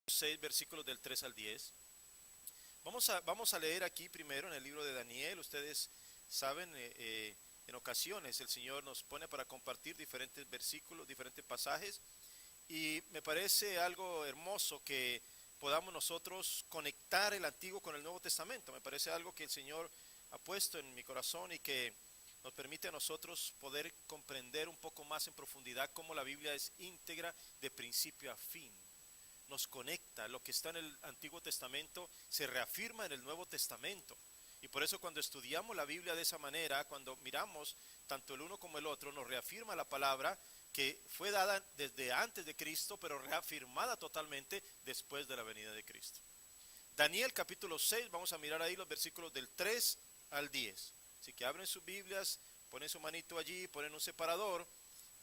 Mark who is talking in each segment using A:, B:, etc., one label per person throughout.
A: 6 versículos del 3 al 10. Vamos a leer aquí primero en el libro de Daniel. Ustedes saben, en ocasiones el Señor nos pone para compartir diferentes versículos, diferentes pasajes, y me parece algo hermoso que podamos nosotros conectar el Antiguo con el Nuevo Testamento. Me parece algo que el Señor ha puesto en mi corazón y que nos permite a nosotros poder comprender un poco más en profundidad cómo la Biblia es íntegra de principio a fin. Nos conecta, lo que está en el Antiguo Testamento se reafirma en el Nuevo Testamento. Y por eso cuando estudiamos la Biblia de esa manera, cuando miramos tanto el uno como el otro, nos reafirma la palabra que fue dada desde antes de Cristo, pero reafirmada totalmente después de la venida de Cristo. Daniel capítulo 6, vamos a mirar ahí los versículos del 3 al 10. Así que abren sus Biblias, ponen su manito allí, ponen un separador,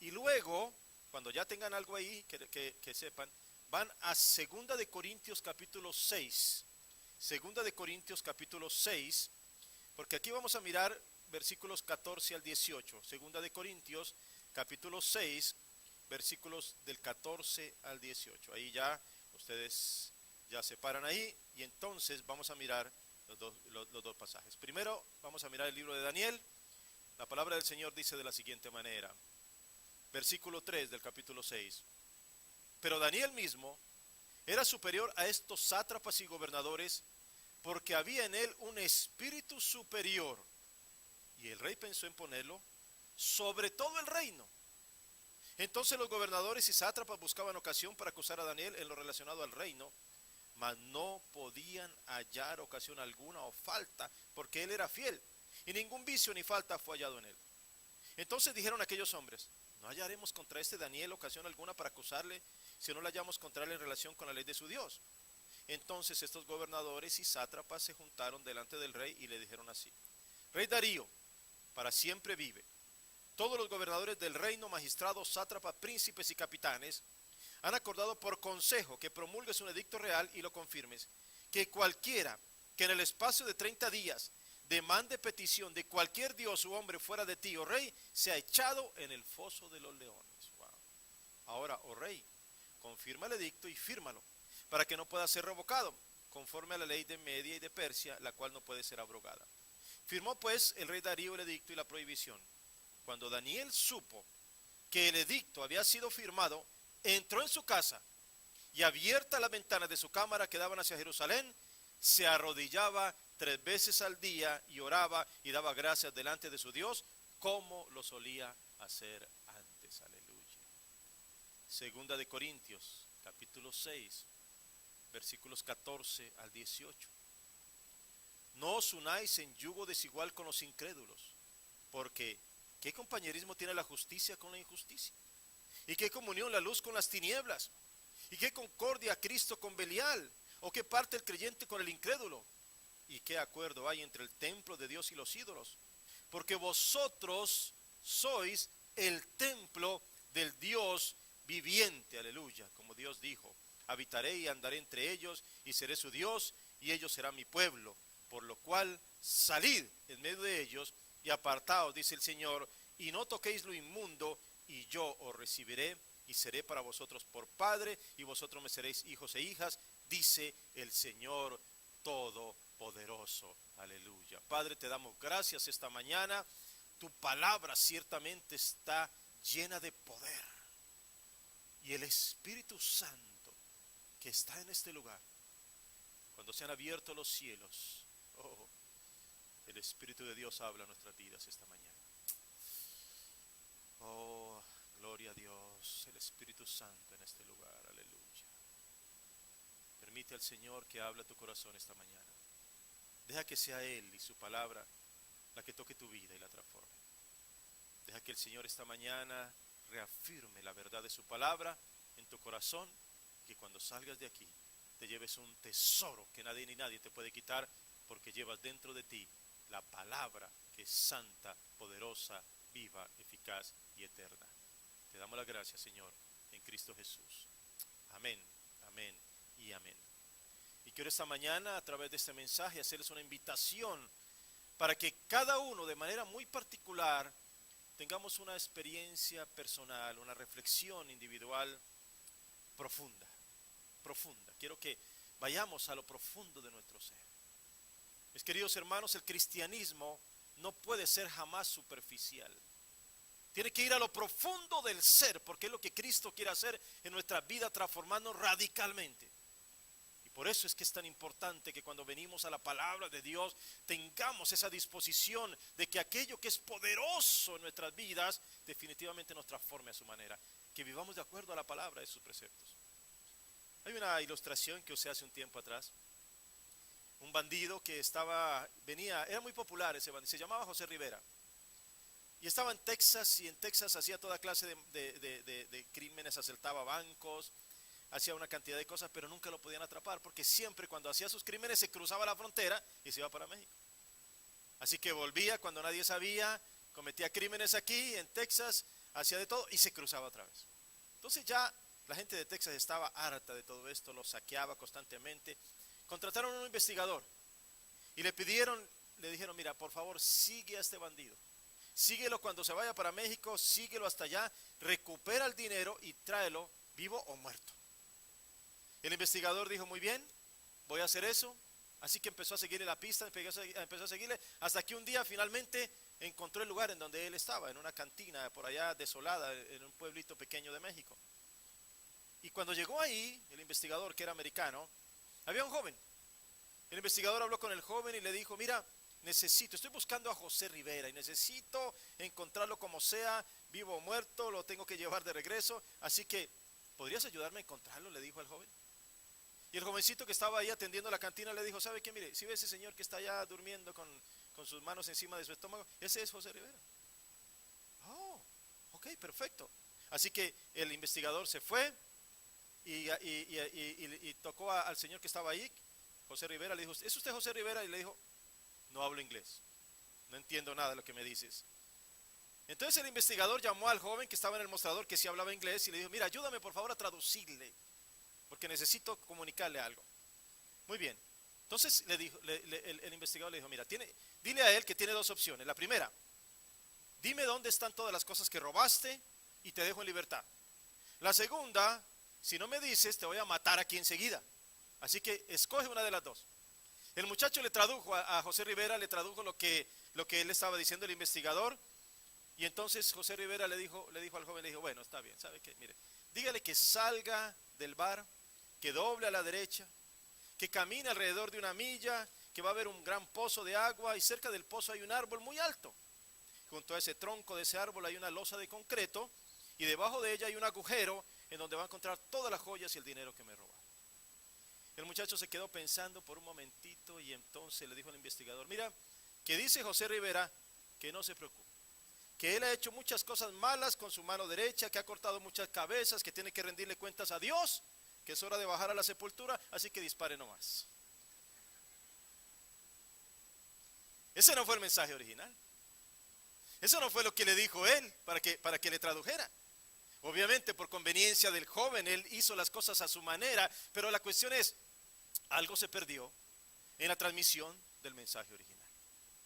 A: y luego, cuando ya tengan algo ahí, que sepan, van a Segunda de Corintios capítulo 6. Segunda de Corintios capítulo 6, porque aquí vamos a mirar versículos 14 al 18. Segunda de Corintios capítulo 6, versículos del 14 al 18. Ahí ya ustedes ya se paran ahí y entonces vamos a mirar los dos pasajes. Primero vamos a mirar el libro de Daniel. La palabra del Señor dice de la siguiente manera. Versículo 3 del capítulo 6. Pero Daniel mismo era superior a estos sátrapas y gobernadores, porque había en él un espíritu superior. Y el rey pensó en ponerlo sobre todo el reino. Entonces los gobernadores y sátrapas buscaban ocasión para acusar a Daniel en lo relacionado al reino, mas no podían hallar ocasión alguna o falta, porque él era fiel, y ningún vicio ni falta fue hallado en él. Entonces dijeron aquellos hombres: no hallaremos contra este Daniel ocasión alguna para acusarle, si no la hallamos contra él en relación con la ley de su Dios. Entonces estos gobernadores y sátrapas se juntaron delante del rey y le dijeron así: Rey Darío, para siempre vive. Todos los gobernadores del reino, magistrados, sátrapas, príncipes y capitanes, han acordado por consejo que promulgues un edicto real y lo confirmes, que cualquiera que en el espacio de 30 días demande petición de cualquier dios u hombre fuera de ti, oh rey, sea echado en el foso de los leones. Wow. Ahora, oh rey, confirma el edicto y fírmalo, para que no pueda ser revocado, conforme a la ley de Media y de Persia, la cual no puede ser abrogada. Firmó pues el rey Darío el edicto y la prohibición. Cuando Daniel supo que el edicto había sido firmado, entró en su casa y, abiertas las ventanas de su cámara que daban hacia Jerusalén, se arrodillaba 3 veces al día y oraba y daba gracias delante de su Dios, como lo solía hacer antes. Aleluya. Segunda de Corintios capítulo 6, versículos 14 al 18. No os unáis en yugo desigual con los incrédulos, porque ¿qué compañerismo tiene la justicia con la injusticia? ¿Y qué comunión la luz con las tinieblas? ¿Y qué concordia Cristo con Belial? ¿O qué parte el creyente con el incrédulo? ¿Y qué acuerdo hay entre el templo de Dios y los ídolos? Porque vosotros sois el templo del Dios viviente, aleluya. Como Dios dijo: habitaré y andaré entre ellos y seré su Dios y ellos serán mi pueblo. Por lo cual salid en medio de ellos y apartaos, dice el Señor, y no toquéis lo inmundo, y yo os recibiré y seré para vosotros por padre, y vosotros me seréis hijos e hijas, dice el Señor Todopoderoso. Aleluya. Padre, te damos gracias esta mañana. Tu palabra ciertamente está llena de poder. Y el Espíritu Santo que está en este lugar, cuando se han abierto los cielos, oh, el Espíritu de Dios habla a nuestras vidas esta mañana. Oh, gloria a Dios, el Espíritu Santo en este lugar, aleluya. Permite al Señor que hable a tu corazón esta mañana. Deja que sea Él y su palabra la que toque tu vida y la transforme. Deja que el Señor esta mañana reafirme la verdad de su palabra en tu corazón, que cuando salgas de aquí te lleves un tesoro que nadie ni nadie te puede quitar, porque llevas dentro de ti la palabra que es santa, poderosa, viva, eficaz y eterna. Te damos las gracias, Señor, en Cristo Jesús. Amén, amén y amén. Y quiero esta mañana, a través de este mensaje, hacerles una invitación para que cada uno, de manera muy particular, tengamos una experiencia personal, una reflexión individual profunda. profunda. Quiero que vayamos a lo profundo de nuestro ser. Mis queridos hermanos, el cristianismo no puede ser jamás superficial. Tiene que ir a lo profundo del ser, porque es lo que Cristo quiere hacer en nuestra vida, transformarnos radicalmente. Y por eso es que es tan importante que cuando venimos a la palabra de Dios tengamos esa disposición de que aquello que es poderoso en nuestras vidas definitivamente nos transforme a su manera, que vivamos de acuerdo a la palabra de sus preceptos. Hay una ilustración que usé hace un tiempo atrás. Un bandido que era muy popular ese bandido, se llamaba José Rivera. Y estaba en Texas, y en Texas hacía toda clase de crímenes, asaltaba bancos, hacía una cantidad de cosas, pero nunca lo podían atrapar, porque siempre cuando hacía sus crímenes se cruzaba la frontera y se iba para México. Así que volvía cuando nadie sabía, cometía crímenes aquí en Texas, hacía de todo y se cruzaba otra vez. Entonces ya la gente de Texas estaba harta de todo esto, lo saqueaba constantemente. Contrataron a un investigador y le dijeron, mira, por favor, sigue a este bandido. Síguelo cuando se vaya para México, síguelo hasta allá, recupera el dinero y tráelo vivo o muerto. El investigador dijo, muy bien, voy a hacer eso. Así que empezó a seguirle la pista, empezó a seguirle, hasta que un día finalmente encontró el lugar en donde él estaba, en una cantina por allá desolada, en un pueblito pequeño de México. Y cuando llegó ahí, el investigador, que era americano, había un joven. El investigador habló con el joven y le dijo, mira, estoy buscando a José Rivera y necesito encontrarlo como sea, vivo o muerto, lo tengo que llevar de regreso, así que, ¿podrías ayudarme a encontrarlo?, le dijo al joven. Y el jovencito que estaba ahí atendiendo la cantina le dijo, ¿sabe qué? Mire, si ve ese señor que está allá durmiendo con sus manos encima de su estómago, ese es José Rivera. Oh, ok, perfecto. Así que el investigador se fue y tocó al señor que estaba ahí, José Rivera, le dijo, ¿es usted José Rivera? Y le dijo, no hablo inglés, no entiendo nada de lo que me dices. Entonces el investigador llamó al joven que estaba en el mostrador, que sí hablaba inglés, y le dijo, mira, ayúdame por favor a traducirle, porque necesito comunicarle algo. Muy bien. Entonces el investigador le dijo, mira, dile a él que tiene dos opciones. La primera, dime dónde están todas las cosas que robaste y te dejo en libertad. La segunda, si no me dices, te voy a matar aquí enseguida. Así que escoge una de las dos. El muchacho le tradujo a José Rivera, le tradujo lo que él estaba diciendo el investigador. Y entonces José Rivera le dijo al joven, le dijo, bueno, está bien, ¿sabe qué? Mire, dígale que salga del bar, que doble a la derecha, que camine alrededor de 1 milla, que va a haber un gran pozo de agua y cerca del pozo hay un árbol muy alto. Junto a ese tronco de ese árbol hay una losa de concreto y debajo de ella hay un agujero en donde va a encontrar todas las joyas y el dinero que me robaron. El muchacho se quedó pensando por un momentito y entonces le dijo al investigador, mira, que dice José Rivera que no se preocupe, que él ha hecho muchas cosas malas con su mano derecha, que ha cortado muchas cabezas, que tiene que rendirle cuentas a Dios, que es hora de bajar a la sepultura, así que dispare nomás. Ese no fue el mensaje original. Eso no fue lo que le dijo él para que le tradujera. Obviamente por conveniencia del joven, él hizo las cosas a su manera, pero la cuestión es, algo se perdió en la transmisión del mensaje original.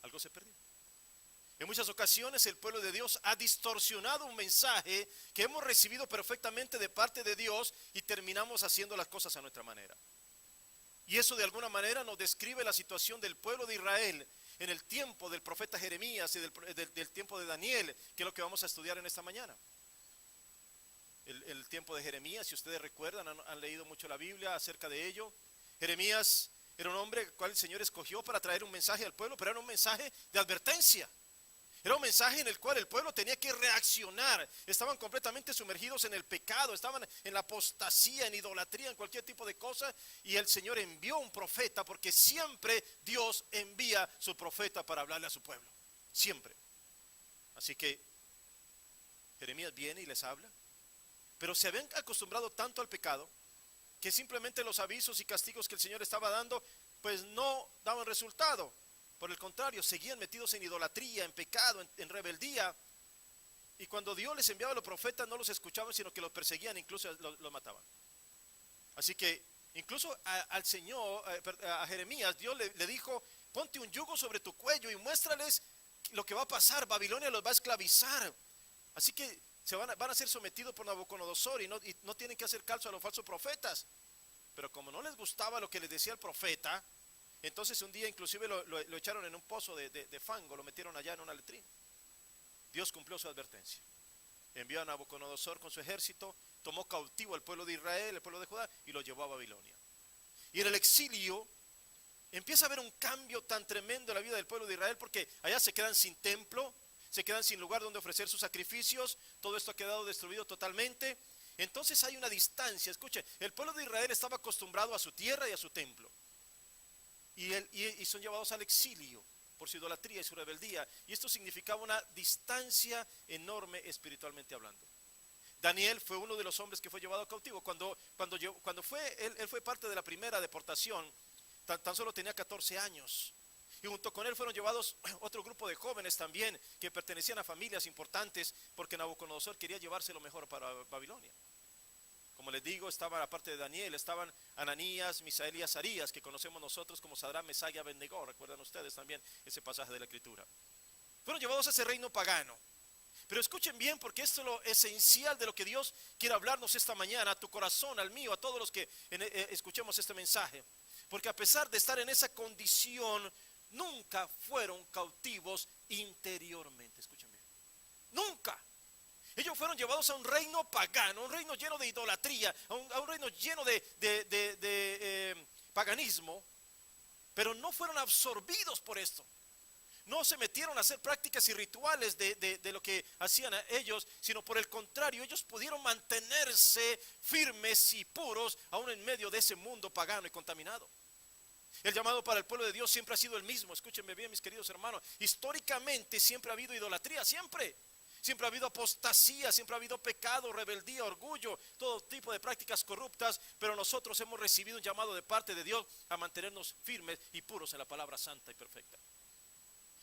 A: Algo se perdió. En muchas ocasiones el pueblo de Dios ha distorsionado un mensaje que hemos recibido perfectamente de parte de Dios y terminamos haciendo las cosas a nuestra manera. Y eso de alguna manera nos describe la situación del pueblo de Israel en el tiempo del profeta Jeremías y del tiempo de Daniel, que es lo que vamos a estudiar en esta mañana. El tiempo de Jeremías, si ustedes recuerdan, han leído mucho la Biblia acerca de ello. Jeremías era un hombre al cual el Señor escogió para traer un mensaje al pueblo, pero era un mensaje de advertencia. Era un mensaje en el cual el pueblo tenía que reaccionar. Estaban completamente sumergidos en el pecado, estaban en la apostasía, en idolatría, en cualquier tipo de cosa. Y el Señor envió un profeta, porque siempre Dios envía su profeta para hablarle a su pueblo. Siempre. Así que Jeremías viene y les habla. Pero se habían acostumbrado tanto al pecado que simplemente los avisos y castigos que el Señor estaba dando pues no daban resultado. Por el contrario, seguían metidos en idolatría, en pecado, en rebeldía. Y cuando Dios les enviaba a los profetas no los escuchaban, sino que los perseguían, incluso los mataban. Así que incluso al Señor, a Jeremías, Dios le dijo, ponte un yugo sobre tu cuello y muéstrales lo que va a pasar. Babilonia los va a esclavizar. Así que van a ser sometidos por Nabucodonosor y no tienen que hacer caso a los falsos profetas. Pero como no les gustaba lo que les decía el profeta, entonces un día inclusive lo echaron en un pozo de fango, lo metieron allá en una letrina. Dios cumplió su advertencia. Envió a Nabucodonosor con su ejército, tomó cautivo al pueblo de Israel, el pueblo de Judá, y lo llevó a Babilonia. Y en el exilio empieza a haber un cambio tan tremendo en la vida del pueblo de Israel, porque allá se quedan sin templo, se quedan sin lugar donde ofrecer sus sacrificios, todo esto ha quedado destruido totalmente. Entonces hay una distancia. Escuche, el pueblo de Israel estaba acostumbrado a su tierra y a su templo, y son llevados al exilio por su idolatría y su rebeldía, y esto significaba una distancia enorme espiritualmente hablando. Daniel fue uno de los hombres que fue llevado cautivo. Cuando él fue parte de la primera deportación, tan solo tenía 14 años. Y junto con él fueron llevados otro grupo de jóvenes también que pertenecían a familias importantes, porque Nabucodonosor quería llevarse lo mejor para Babilonia. Como les digo, estaban, aparte de Daniel, estaban Ananías, Misael y Azarías, que conocemos nosotros como Sadrach, Mesach y Abednego. Recuerdan ustedes también ese pasaje de la Escritura. Fueron llevados a ese reino pagano. Pero escuchen bien, porque esto es lo esencial de lo que Dios quiere hablarnos esta mañana, a tu corazón, al mío, a todos los que escuchemos este mensaje. Porque a pesar de estar en esa condición, nunca fueron cautivos interiormente. Escuchen bien, nunca. Ellos fueron llevados a un reino pagano, un reino lleno de idolatría, a un reino lleno de paganismo, pero no fueron absorbidos por esto. No se metieron a hacer prácticas y rituales de lo que hacían ellos, sino por el contrario, ellos pudieron mantenerse firmes y puros aún en medio de ese mundo pagano y contaminado. El llamado para el pueblo de Dios siempre ha sido el mismo. Escúchenme bien, mis queridos hermanos. Históricamente siempre ha habido idolatría, siempre ha habido apostasía, siempre ha habido pecado, rebeldía, orgullo, todo tipo de prácticas corruptas, pero nosotros hemos recibido un llamado de parte de Dios a mantenernos firmes y puros en la palabra santa y perfecta.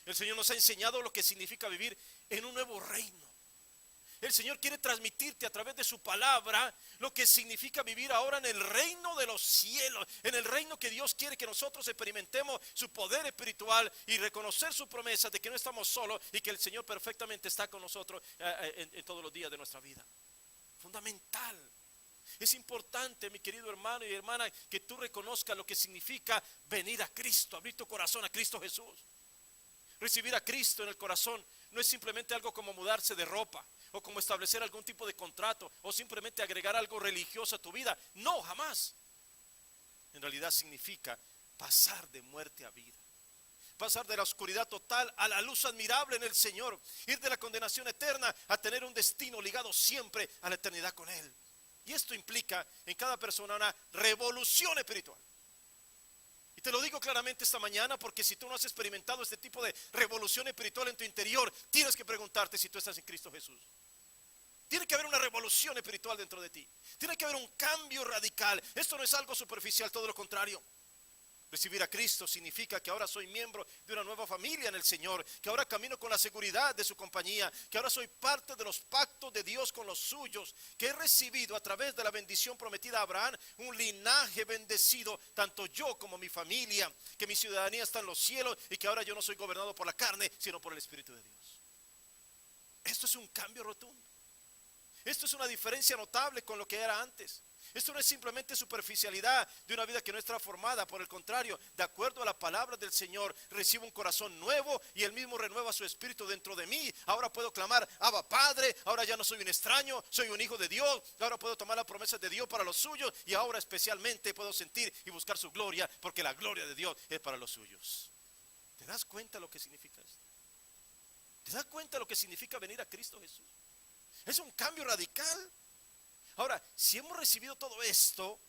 A: El Señor nos ha enseñado lo que significa vivir en un nuevo reino. El Señor quiere transmitirte a través de su palabra lo que significa vivir ahora en el reino de los cielos, en el reino que Dios quiere que nosotros experimentemos su poder espiritual y reconocer su promesa de que no estamos solos y que el Señor perfectamente está con nosotros en todos los días de nuestra vida. Fundamental. Es importante, mi querido hermano y hermana, que tú reconozcas lo que significa venir a Cristo, abrir tu corazón a Cristo Jesús. Recibir a Cristo en el corazón no es simplemente algo como mudarse de ropa o como establecer algún tipo de contrato o simplemente agregar algo religioso a tu vida. No, jamás. En realidad significa pasar de muerte a vida, pasar de la oscuridad total a la luz admirable en el Señor, ir de la condenación eterna a tener un destino ligado siempre a la eternidad con Él. Y esto implica en cada persona una revolución espiritual. Y te lo digo claramente esta mañana, porque si tú no has experimentado este tipo de revolución espiritual en tu interior, tienes que preguntarte si tú estás en Cristo Jesús. Tiene que haber una revolución espiritual dentro de ti. Tiene que haber un cambio radical. Esto no es algo superficial, todo lo contrario. Recibir a Cristo significa que ahora soy miembro de una nueva familia en el Señor, que ahora camino con la seguridad de su compañía, que ahora soy parte de los pactos de Dios con los suyos, que he recibido a través de la bendición prometida a Abraham un linaje bendecido, tanto yo como mi familia, que mi ciudadanía está en los cielos y que ahora yo no soy gobernado por la carne, sino por el Espíritu de Dios. Esto es un cambio rotundo. Esto es una diferencia notable con lo que era antes. Esto no es simplemente superficialidad de una vida que no está formada. Por el contrario, de acuerdo a la palabra del Señor, recibo un corazón nuevo y Él mismo renueva su espíritu dentro de mí. Ahora puedo clamar, Abba Padre. Ahora ya no soy un extraño, soy un hijo de Dios. Ahora puedo tomar las promesas de Dios para los suyos. Y ahora especialmente puedo sentir y buscar su gloria, porque la gloria de Dios es para los suyos. ¿Te das cuenta lo que significa esto? ¿Te das cuenta lo que significa venir a Cristo Jesús? Es un cambio radical. Ahora, si hemos recibido todo esto,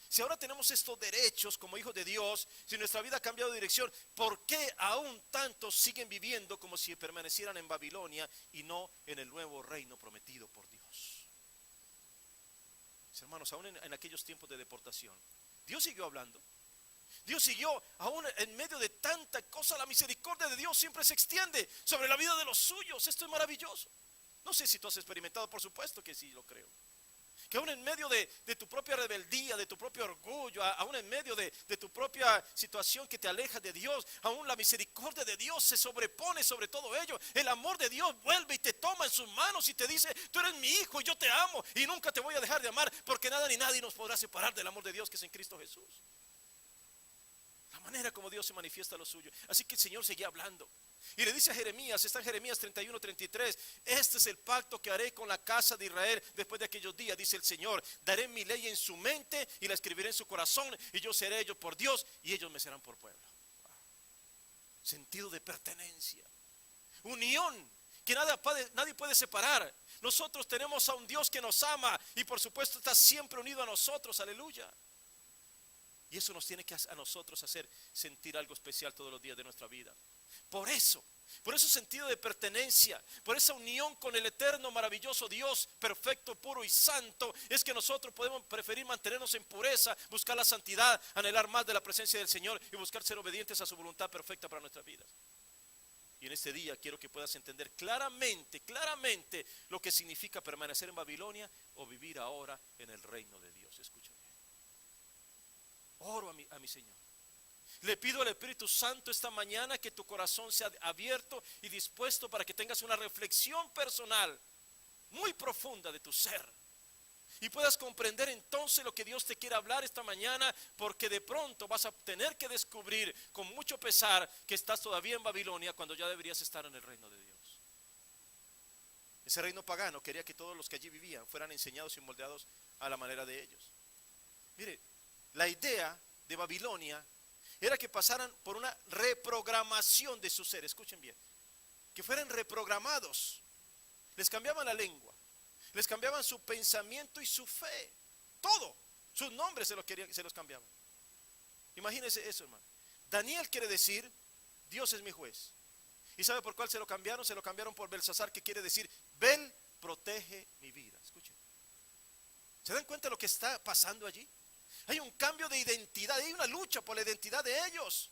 A: si ahora tenemos estos derechos como hijos de Dios, si nuestra vida ha cambiado de dirección, ¿por qué aún tantos siguen viviendo como si permanecieran en Babilonia y no en el nuevo reino prometido por Dios? Mis hermanos, aún en aquellos tiempos de deportación, Dios siguió hablando. Dios siguió, aún en medio de tanta cosa, la misericordia de Dios siempre se extiende sobre la vida de los suyos. Esto es maravilloso. No sé si tú has experimentado, por supuesto que sí, lo creo. Que aún en medio de tu propia rebeldía, de tu propio orgullo, aún en medio de tu propia situación que te aleja de Dios, aún la misericordia de Dios se sobrepone sobre todo ello. El amor de Dios vuelve y te toma en sus manos y te dice: tú eres mi hijo y yo te amo y nunca te voy a dejar de amar, porque nada ni nadie nos podrá separar del amor de Dios que es en Cristo Jesús. La manera como Dios se manifiesta a lo suyo. Así que el Señor seguía hablando y le dice a Jeremías, está en Jeremías 31:33: este es el pacto que haré con la casa de Israel después de aquellos días, dice el Señor. Daré mi ley en su mente y la escribiré en su corazón, y yo seré ellos por Dios y ellos me serán por pueblo. Sentido de pertenencia, unión, que nadie puede separar. Nosotros tenemos a un Dios que nos ama y por supuesto está siempre unido a nosotros, aleluya. Y eso nos tiene que a nosotros hacer sentir algo especial todos los días de nuestra vida. Por eso sentido de pertenencia, por esa unión con el eterno, maravilloso Dios, perfecto, puro y santo, es que nosotros podemos preferir mantenernos en pureza, buscar la santidad, anhelar más de la presencia del Señor y buscar ser obedientes a su voluntad perfecta para nuestras vidas. Y en este día quiero que puedas entender claramente lo que significa permanecer en Babilonia o vivir ahora en el reino de Dios. Escúchame. Oro a mi Señor. Le pido al Espíritu Santo esta mañana que tu corazón sea abierto y dispuesto para que tengas una reflexión personal muy profunda de tu ser y puedas comprender entonces lo que Dios te quiere hablar esta mañana, porque de pronto vas a tener que descubrir con mucho pesar que estás todavía en Babilonia cuando ya deberías estar en el reino de Dios. Ese reino pagano quería que todos los que allí vivían fueran enseñados y moldeados a la manera de ellos. Mire, la idea de Babilonia era que pasaran por una reprogramación de su ser. Escuchen bien, que fueran reprogramados. Les cambiaban la lengua, les cambiaban su pensamiento y su fe, todo, sus nombres se los cambiaban. Imagínense eso, hermano. Daniel quiere decir: Dios es mi juez. ¿Y sabe por cuál se lo cambiaron? Se lo cambiaron por Belsasar, que quiere decir: Bel protege mi vida. Escuchen, ¿se dan cuenta de lo que está pasando allí? Hay un cambio de identidad, hay una lucha por la identidad de ellos.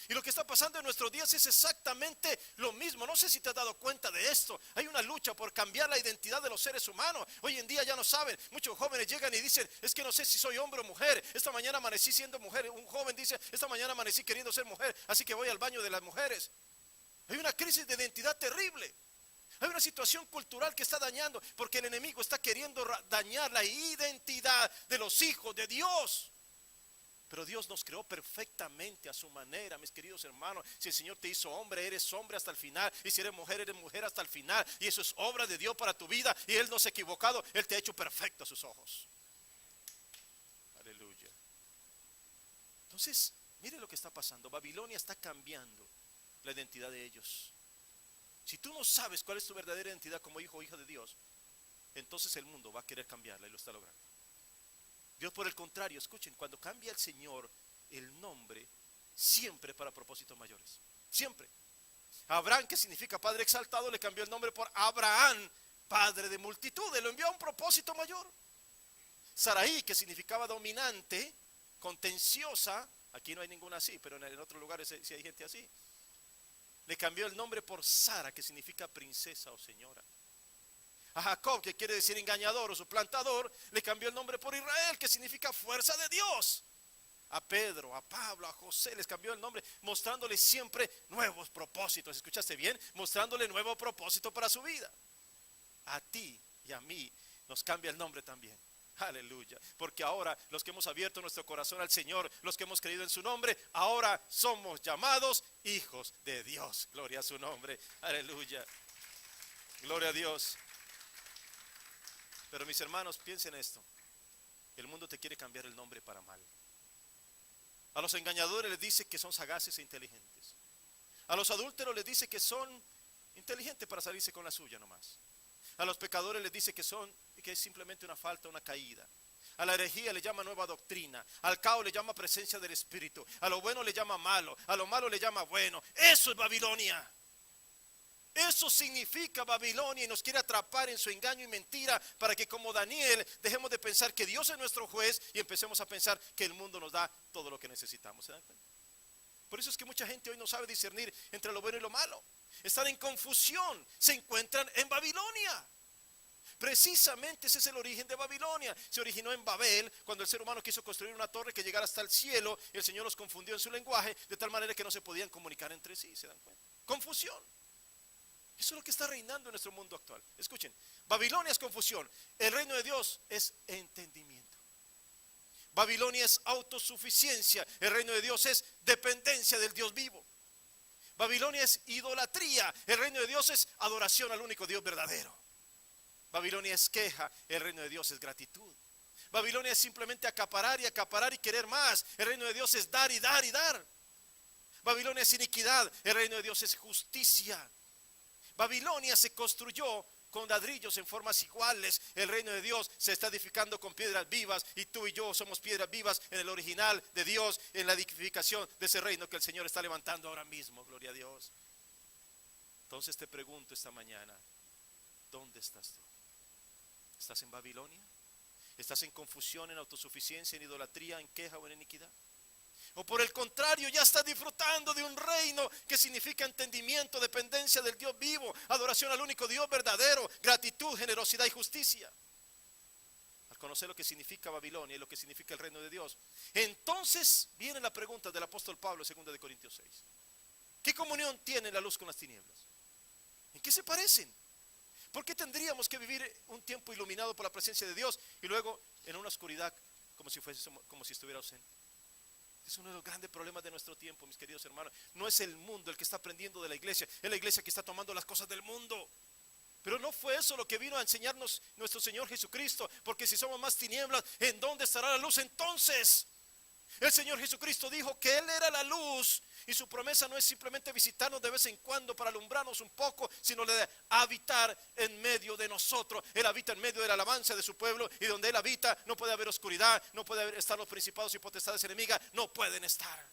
A: Y lo que está pasando en nuestros días es exactamente lo mismo. No sé si te has dado cuenta de esto. Hay una lucha por cambiar la identidad de los seres humanos. Hoy en día ya no saben. Muchos jóvenes llegan y dicen: es que no sé si soy hombre o mujer. Esta mañana amanecí siendo mujer. Un joven dice: esta mañana amanecí queriendo ser mujer, así que voy al baño de las mujeres. Hay una crisis de identidad terrible. Hay una situación cultural que está dañando, porque el enemigo está queriendo dañar la identidad de los hijos de Dios. Pero Dios nos creó perfectamente a su manera, mis queridos hermanos. Si el Señor te hizo hombre, eres hombre hasta el final. Y si eres mujer hasta el final. Y eso es obra de Dios para tu vida. Y Él no se ha equivocado, Él te ha hecho perfecto a sus ojos. Aleluya. Entonces, mire lo que está pasando. Babilonia está cambiando la identidad de ellos. Si tú no sabes cuál es tu verdadera identidad como hijo o hija de Dios, entonces el mundo va a querer cambiarla y lo está logrando. Dios, por el contrario, escuchen, cuando cambia el Señor el nombre, siempre para propósitos mayores. Siempre. Abraham, que significa padre exaltado, le cambió el nombre por Abraham, padre de multitudes. Lo envió a un propósito mayor. Sarai, que significaba dominante, contenciosa. Aquí no hay ninguna así, pero en otros lugares sí hay gente así. Le cambió el nombre por Sara, que significa princesa o señora. A Jacob, que quiere decir engañador o suplantador, le cambió el nombre por Israel, que significa fuerza de Dios. A Pedro, a Pablo, a José les cambió el nombre, mostrándole siempre nuevos propósitos. ¿Escuchaste bien? Mostrándole nuevo propósito para su vida. A ti y a mí nos cambia el nombre también. Aleluya. Porque ahora los que hemos abierto nuestro corazón al Señor, los que hemos creído en su nombre, ahora somos llamados hijos de Dios. Gloria a su nombre. Aleluya. Gloria a Dios. Pero mis hermanos, piensen esto. El mundo te quiere cambiar el nombre para mal. A los engañadores les dice que son sagaces e inteligentes. A los adúlteros les dice que son inteligentes para salirse con la suya nomás. A los pecadores les dice que es simplemente una falta, una caída. A la herejía le llama nueva doctrina. Al caos le llama presencia del Espíritu. A lo bueno le llama malo. A lo malo le llama bueno. Eso es Babilonia. Eso significa Babilonia, y nos quiere atrapar en su engaño y mentira para que, como Daniel, dejemos de pensar que Dios es nuestro juez y empecemos a pensar que el mundo nos da todo lo que necesitamos. ¿Se dan cuenta? Por eso es que mucha gente hoy no sabe discernir entre lo bueno y lo malo. Están en confusión, se encuentran en Babilonia. Precisamente ese es el origen de Babilonia. Se originó en Babel, cuando el ser humano quiso construir una torre que llegara hasta el cielo. El Señor los confundió en su lenguaje, de tal manera que no se podían comunicar entre sí. ¿Se dan cuenta? Confusión. Eso es lo que está reinando en nuestro mundo actual. Escuchen, Babilonia es confusión. El reino de Dios es entendimiento. Babilonia es autosuficiencia. El reino de Dios es dependencia del Dios vivo. Babilonia es idolatría. El reino de Dios es adoración al único Dios verdadero. Babilonia es queja. El reino de Dios es gratitud. Babilonia es simplemente acaparar y querer más. El reino de Dios es dar y dar y dar. Babilonia es iniquidad. El reino de Dios es justicia. Babilonia se construyó con ladrillos en formas iguales. El reino de Dios se está edificando con piedras vivas, y tú y yo somos piedras vivas en el original de Dios, en la edificación de ese reino que el Señor está levantando ahora mismo. Gloria a Dios. Entonces te pregunto esta mañana, ¿dónde estás tú? ¿Estás en Babilonia? ¿Estás en confusión, en autosuficiencia, en idolatría, en queja o en iniquidad? ¿O por el contrario, ya estás disfrutando de un reino que significa entendimiento, dependencia del Dios vivo, adoración al único Dios verdadero, gratitud, generosidad y justicia? Al conocer lo que significa Babilonia y lo que significa el reino de Dios, entonces viene la pregunta del apóstol Pablo en 2 Corintios 6. ¿Qué comunión tiene la luz con las tinieblas? ¿En qué se parecen? ¿Por qué tendríamos que vivir un tiempo iluminado por la presencia de Dios y luego en una oscuridad como si estuviera ausente? Es uno de los grandes problemas de nuestro tiempo, mis queridos hermanos. No es el mundo el que está aprendiendo de la iglesia, es la iglesia que está tomando las cosas del mundo. Pero no fue eso lo que vino a enseñarnos nuestro Señor Jesucristo, porque si somos más tinieblas, ¿en dónde estará la luz entonces? El Señor Jesucristo dijo que Él era la luz, y su promesa no es simplemente visitarnos de vez en cuando para alumbrarnos un poco, sino de habitar en medio de nosotros. Él habita en medio de la alabanza de su pueblo, y donde Él habita no puede haber oscuridad, no puede estar los principados y potestades enemigas, no pueden estar.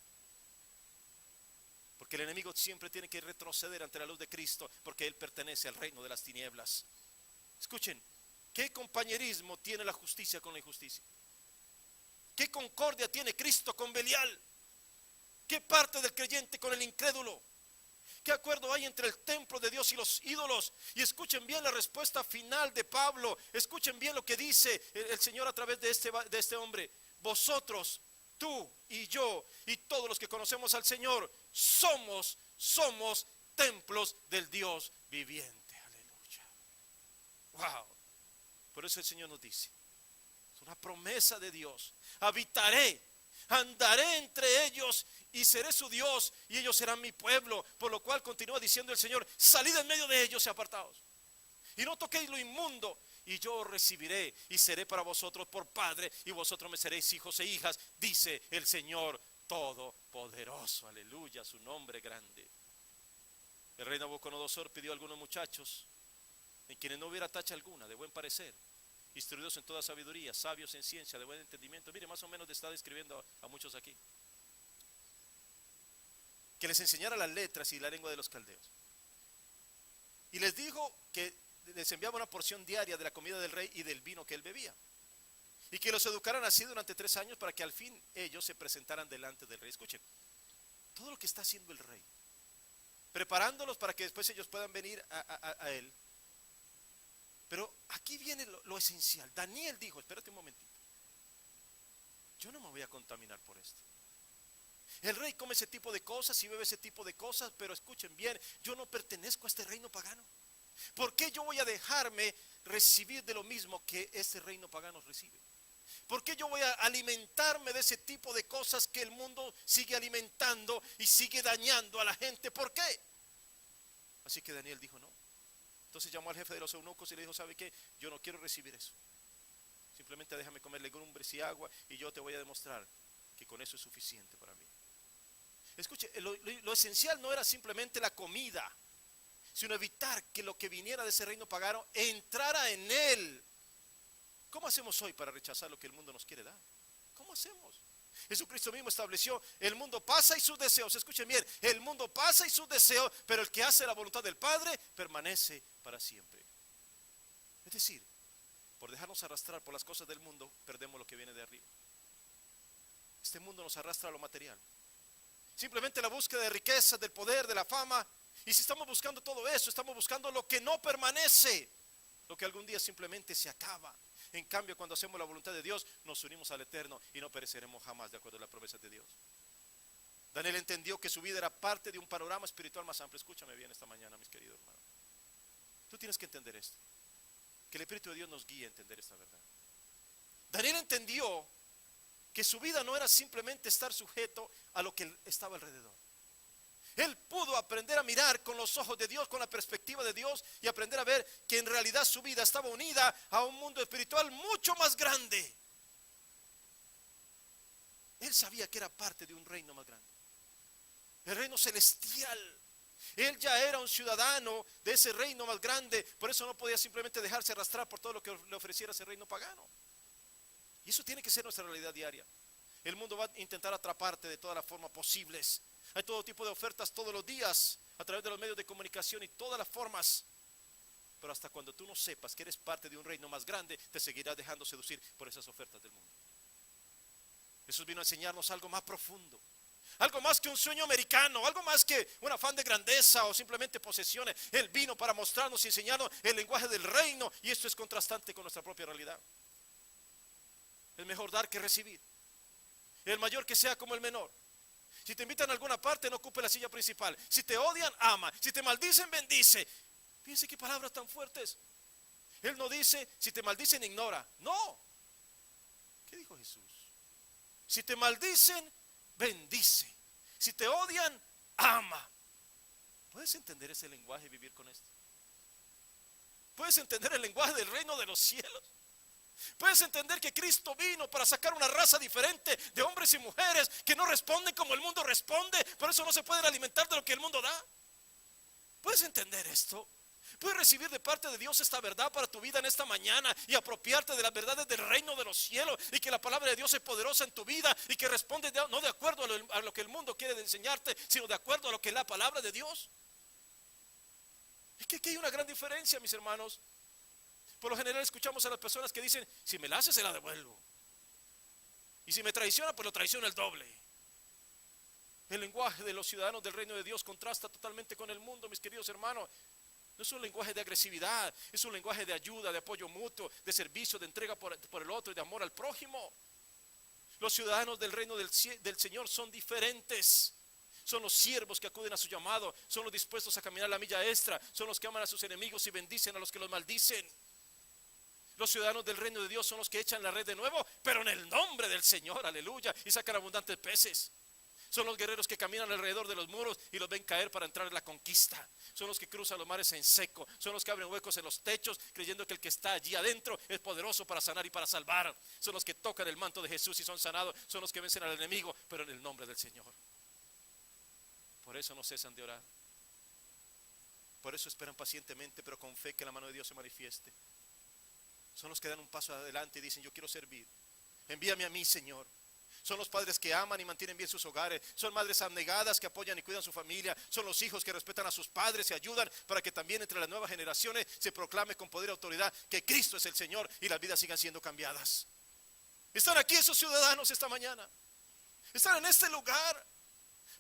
A: Porque el enemigo siempre tiene que retroceder ante la luz de Cristo, porque Él pertenece al reino de las tinieblas. Escuchen, ¿qué compañerismo tiene la justicia con la injusticia? ¿Qué concordia tiene Cristo con Belial? ¿Qué parte del creyente con el incrédulo? ¿Qué acuerdo hay entre el templo de Dios y los ídolos? Y escuchen bien la respuesta final de Pablo. Escuchen bien lo que dice el Señor a través de este hombre. Vosotros, tú y yo y todos los que conocemos al Señor somos templos del Dios viviente. Aleluya. Wow. Por eso el Señor nos dice, es una promesa de Dios: habitaré, andaré entre ellos y seré su Dios, y ellos serán mi pueblo. Por lo cual continúa diciendo el Señor: salid en medio de ellos y apartaos, y no toquéis lo inmundo, y yo os recibiré y seré para vosotros por padre, y vosotros me seréis hijos e hijas, dice el Señor Todopoderoso. Aleluya, su nombre grande. El rey Nabucodonosor pidió a algunos muchachos, en quienes no hubiera tacha alguna, de buen parecer, instruidos en toda sabiduría, sabios en ciencia, de buen entendimiento. Mire, más o menos está describiendo a muchos aquí, que les enseñara las letras y la lengua de los caldeos. Y les dijo que les enviaba una porción diaria de la comida del rey y del vino que él bebía, y que los educaran así durante 3 años, para que al fin ellos se presentaran delante del rey. Escuchen, todo lo que está haciendo el rey, preparándolos para que después ellos puedan venir a él. Pero aquí viene lo esencial. Daniel dijo: espérate un momentito, yo no me voy a contaminar por esto. El rey come ese tipo de cosas y bebe ese tipo de cosas, pero escuchen bien, yo no pertenezco a este reino pagano. ¿Por qué yo voy a dejarme recibir de lo mismo que este reino pagano recibe? ¿Por qué yo voy a alimentarme de ese tipo de cosas que el mundo sigue alimentando y sigue dañando a la gente? ¿Por qué? Así que Daniel dijo: no. Entonces llamó al jefe de los eunucos y le dijo: ¿sabe qué? Yo no quiero recibir eso. Simplemente déjame comer legumbres y agua, y yo te voy a demostrar que con eso es suficiente para mí. Escuche, lo esencial no era simplemente la comida, sino evitar que lo que viniera de ese reino pagano entrara en él. ¿Cómo hacemos hoy para rechazar lo que el mundo nos quiere dar? ¿Cómo hacemos? Jesucristo mismo estableció: el mundo pasa y sus deseos. Escuchen bien, el mundo pasa y sus deseos, pero el que hace la voluntad del Padre permanece para siempre. Es decir, por dejarnos arrastrar por las cosas del mundo, perdemos lo que viene de arriba. Este mundo nos arrastra a lo material, simplemente la búsqueda de riqueza, del poder, de la fama. Y si estamos buscando todo eso, estamos buscando lo que no permanece. lo que algún día simplemente se acaba. En cambio, cuando hacemos la voluntad de Dios, nos unimos al Eterno y no pereceremos jamás, de acuerdo a la promesa de Dios. Daniel entendió que su vida era parte de un panorama espiritual más amplio. Escúchame bien esta mañana, mis queridos hermanos. Tú tienes que entender esto, que el Espíritu de Dios nos guíe a entender esta verdad. Daniel entendió que su vida no era simplemente estar sujeto a lo que estaba alrededor. Él pudo aprender a mirar con los ojos de Dios, con la perspectiva de Dios, y aprender a ver que en realidad su vida estaba unida a un mundo espiritual mucho más grande. Él sabía que era parte de un reino más grande, el reino celestial. Él ya era un ciudadano de ese reino más grande, por eso no podía simplemente dejarse arrastrar por todo lo que le ofreciera ese reino pagano. Y eso tiene que ser nuestra realidad diaria. El mundo va a intentar atraparte de todas las formas posibles. Hay todo tipo de ofertas todos los días a través de los medios de comunicación y todas las formas. Pero hasta cuando tú no sepas que eres parte de un reino más grande, te seguirás dejando seducir por esas ofertas del mundo. Jesús vino a enseñarnos algo más profundo, algo más que un sueño americano, algo más que un afán de grandeza o simplemente posesiones. Él vino para mostrarnos y enseñarnos el lenguaje del reino, y esto es contrastante con nuestra propia realidad. Es mejor dar que recibir. El mayor que sea como el menor. Si te invitan a alguna parte, no ocupe la silla principal. Si te odian, ama. Si te maldicen, bendice. Fíjense qué palabras tan fuertes. Él no dice, si te maldicen, ignora. No. ¿Qué dijo Jesús? Si te maldicen, bendice. Si te odian, ama. ¿Puedes entender ese lenguaje y vivir con esto? ¿Puedes entender el lenguaje del reino de los cielos? ¿Puedes entender que Cristo vino para sacar una raza diferente de hombres y mujeres que no responden como el mundo responde? Por eso no se pueden alimentar de lo que el mundo da. ¿Puedes entender esto? ¿Puedes recibir de parte de Dios esta verdad para tu vida en esta mañana y apropiarte de las verdades del reino de los cielos, y que la palabra de Dios es poderosa en tu vida y que responde no de acuerdo a lo que el mundo quiere enseñarte, sino de acuerdo a lo que es la palabra de Dios? Es que aquí hay una gran diferencia, mis hermanos. Por lo general escuchamos a las personas que dicen, si me la hace, se la devuelvo. Y si me traiciona, pues lo traiciono el doble. El lenguaje de los ciudadanos del reino de Dios contrasta totalmente con el mundo, mis queridos hermanos. No es un lenguaje de agresividad, es un lenguaje de ayuda, de apoyo mutuo, de servicio, de entrega por el otro y de amor al prójimo. Los ciudadanos del reino del Señor son diferentes. Son los siervos que acuden a su llamado, son los dispuestos a caminar la milla extra, son los que aman a sus enemigos y bendicen a los que los maldicen. Los ciudadanos del reino de Dios son los que echan la red de nuevo, pero en el nombre del Señor, aleluya, y sacan abundantes peces. Son los guerreros que caminan alrededor de los muros y los ven caer para entrar en la conquista. Son los que cruzan los mares en seco. Son los que abren huecos en los techos, creyendo que el que está allí adentro es poderoso para sanar y para salvar. Son los que tocan el manto de Jesús y son sanados. Son los que vencen al enemigo, pero en el nombre del Señor. Por eso no cesan de orar. Por eso esperan pacientemente, pero con fe que la mano de Dios se manifieste. Son los que dan un paso adelante y dicen, yo quiero servir. Envíame a mí, Señor. Son los padres que aman y mantienen bien sus hogares. Son madres abnegadas que apoyan y cuidan su familia. Son los hijos que respetan a sus padres y ayudan para que también entre las nuevas generaciones se proclame con poder y autoridad que Cristo es el Señor y las vidas sigan siendo cambiadas. Están aquí esos ciudadanos esta mañana. Están en este lugar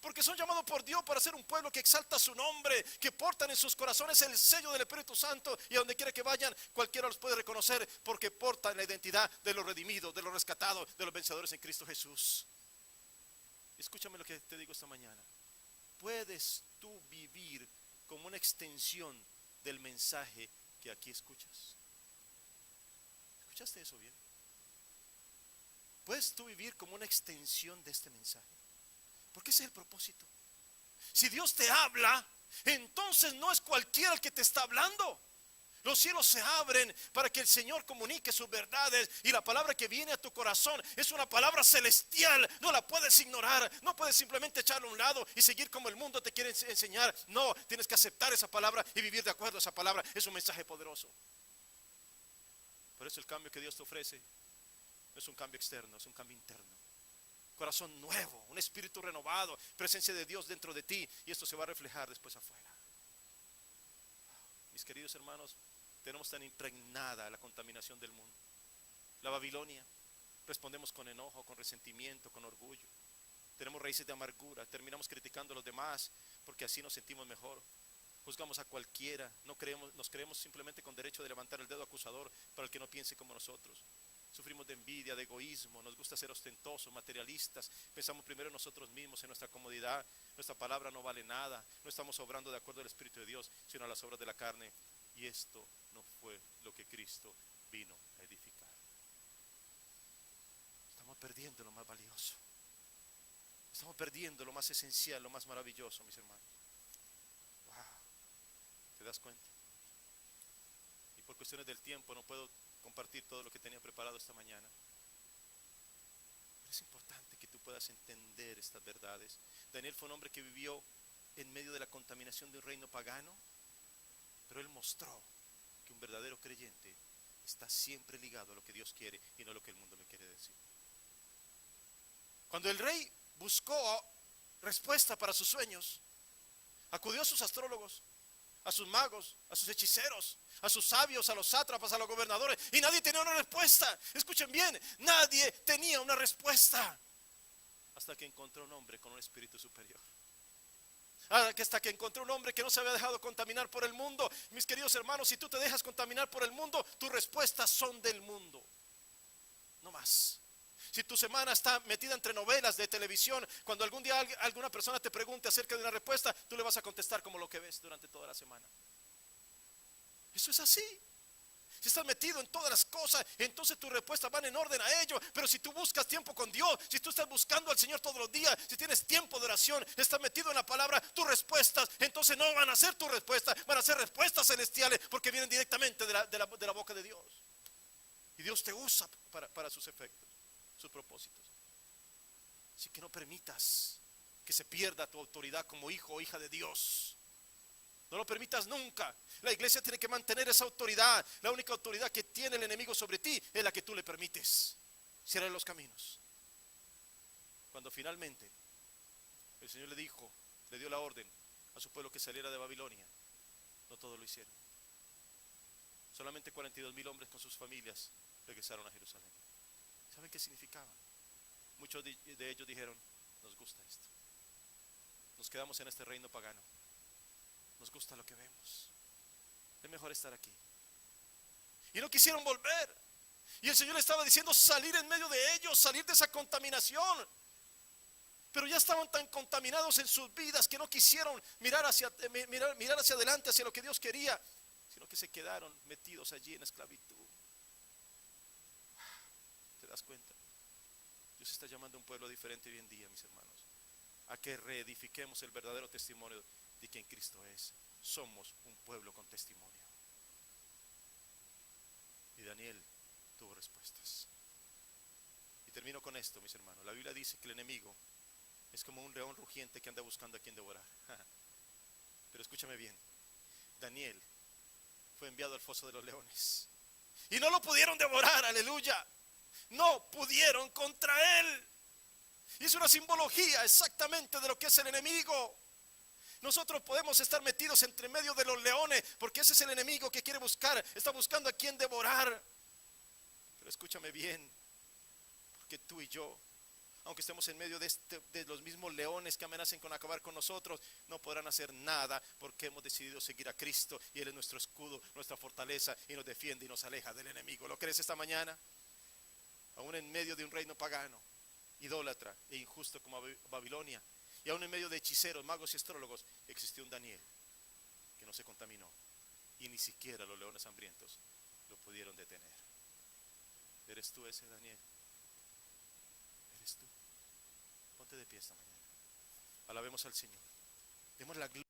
A: porque son llamados por Dios para ser un pueblo que exalta su nombre, que portan en sus corazones el sello del Espíritu Santo, y a donde quiera que vayan, cualquiera los puede reconocer porque portan la identidad de los redimidos, de los rescatados, de los vencedores en Cristo Jesús. Escúchame lo que te digo esta mañana. ¿Puedes tú vivir como una extensión del mensaje que aquí escuchas? ¿Escuchaste eso bien? ¿Puedes tú vivir como una extensión de este mensaje? Porque ese es el propósito. Si Dios te habla, entonces no es cualquiera el que te está hablando. Los cielos se abren para que el Señor comunique sus verdades, y la palabra que viene a tu corazón es una palabra celestial. No la puedes ignorar, no puedes simplemente echarla a un lado y seguir como el mundo te quiere enseñar. No, tienes que aceptar esa palabra y vivir de acuerdo a esa palabra. Es un mensaje poderoso. Por eso el cambio que Dios te ofrece no es un cambio externo, es un cambio interno. Corazón nuevo, un espíritu renovado, presencia de Dios dentro de ti, y esto se va a reflejar después afuera. Mis queridos hermanos, tenemos tan impregnada la contaminación del mundo. La Babilonia, respondemos con enojo, con resentimiento, con orgullo. Tenemos raíces de amargura, terminamos criticando a los demás porque así nos sentimos mejor. Juzgamos a cualquiera, no creemos, nos creemos simplemente con derecho de levantar el dedo acusador para el que no piense como nosotros. Sufrimos de envidia, de egoísmo, nos gusta ser ostentosos, materialistas. Pensamos primero en nosotros mismos, en nuestra comodidad. Nuestra palabra no vale nada. No estamos obrando de acuerdo al Espíritu de Dios, sino a las obras de la carne. Y esto no fue lo que Cristo vino a edificar. Estamos perdiendo lo más valioso. Estamos perdiendo lo más esencial, lo más maravilloso, mis hermanos. Wow. ¿Te das cuenta? Y por cuestiones del tiempo no puedo compartir todo lo que tenía preparado esta mañana. Pero es importante que tú puedas entender estas verdades. Daniel fue un hombre que vivió en medio de la contaminación de un reino pagano, pero él mostró que un verdadero creyente está siempre ligado a lo que Dios quiere y no a lo que el mundo le quiere decir. Cuando el rey buscó respuesta para sus sueños, acudió a sus astrólogos, a sus magos, a sus hechiceros, a sus sabios, a los sátrapas, a los gobernadores, y nadie tenía una respuesta. Escuchen bien, nadie tenía una respuesta, hasta que encontró un hombre con un espíritu superior. Hasta que encontró un hombre que no se había dejado contaminar por el mundo. Mis queridos hermanos, si tú te dejas contaminar por el mundo, tus respuestas son del mundo, no más. Si tu semana está metida entre novelas de televisión, cuando algún día alguna persona te pregunte acerca de una respuesta, tú le vas a contestar como lo que ves durante toda la semana. Eso es así. Si estás metido en todas las cosas, entonces tus respuestas van en orden a ello. Pero si tú buscas tiempo con Dios, si tú estás buscando al Señor todos los días, si tienes tiempo de oración, estás metido en la palabra, tus respuestas, entonces no van a ser tus respuestas, van a ser respuestas celestiales, porque vienen directamente de la boca de Dios. Y Dios te usa para sus efectos, sus propósitos. Así que no permitas que se pierda tu autoridad como hijo o hija de Dios. No lo permitas nunca. La iglesia tiene que mantener esa autoridad. La única autoridad que tiene el enemigo sobre ti es la que tú le permites. Cierra los caminos. Cuando finalmente el Señor le dio la orden a su pueblo que saliera de Babilonia, no todos lo hicieron. Solamente 42,000 hombres con sus familias regresaron a Jerusalén. ¿Saben qué significaba? Muchos de ellos dijeron: nos gusta esto. Nos quedamos en este reino pagano. Nos gusta lo que vemos. Es mejor estar aquí. Y no quisieron volver. Y el Señor le estaba diciendo salir en medio de ellos, salir de esa contaminación. Pero ya estaban tan contaminados en sus vidas que no quisieron mirar hacia adelante, hacia lo que Dios quería, sino que se quedaron metidos allí en esclavitud. ¿Te das cuenta? Dios está llamando a un pueblo diferente hoy en día, mis hermanos, a que reedifiquemos el verdadero testimonio de quien Cristo es. Somos un pueblo con testimonio. Y Daniel tuvo respuestas. Y termino con esto, mis hermanos. La Biblia dice que el enemigo es como un león rugiente que anda buscando a quien devorar. Pero escúchame bien, Daniel fue enviado al foso de los leones y no lo pudieron devorar, aleluya. No pudieron contra él. Y es una simbología exactamente de lo que es el enemigo. Nosotros podemos estar metidos entre medio de los leones, porque ese es el enemigo que quiere buscar, está buscando a quien devorar. Pero escúchame bien, porque tú y yo, aunque estemos en medio de los mismos leones que amenacen con acabar con nosotros, no podrán hacer nada, porque hemos decidido seguir a Cristo y Él es nuestro escudo, nuestra fortaleza, y nos defiende y nos aleja del enemigo. ¿Lo crees esta mañana? Aún en medio de un reino pagano, idólatra e injusto como Babilonia, y aún en medio de hechiceros, magos y astrólogos, existió un Daniel que no se contaminó, y ni siquiera los leones hambrientos lo pudieron detener. ¿Eres tú ese Daniel? ¿Eres tú? Ponte de pie esta mañana. Alabemos al Señor. Demos la gloria.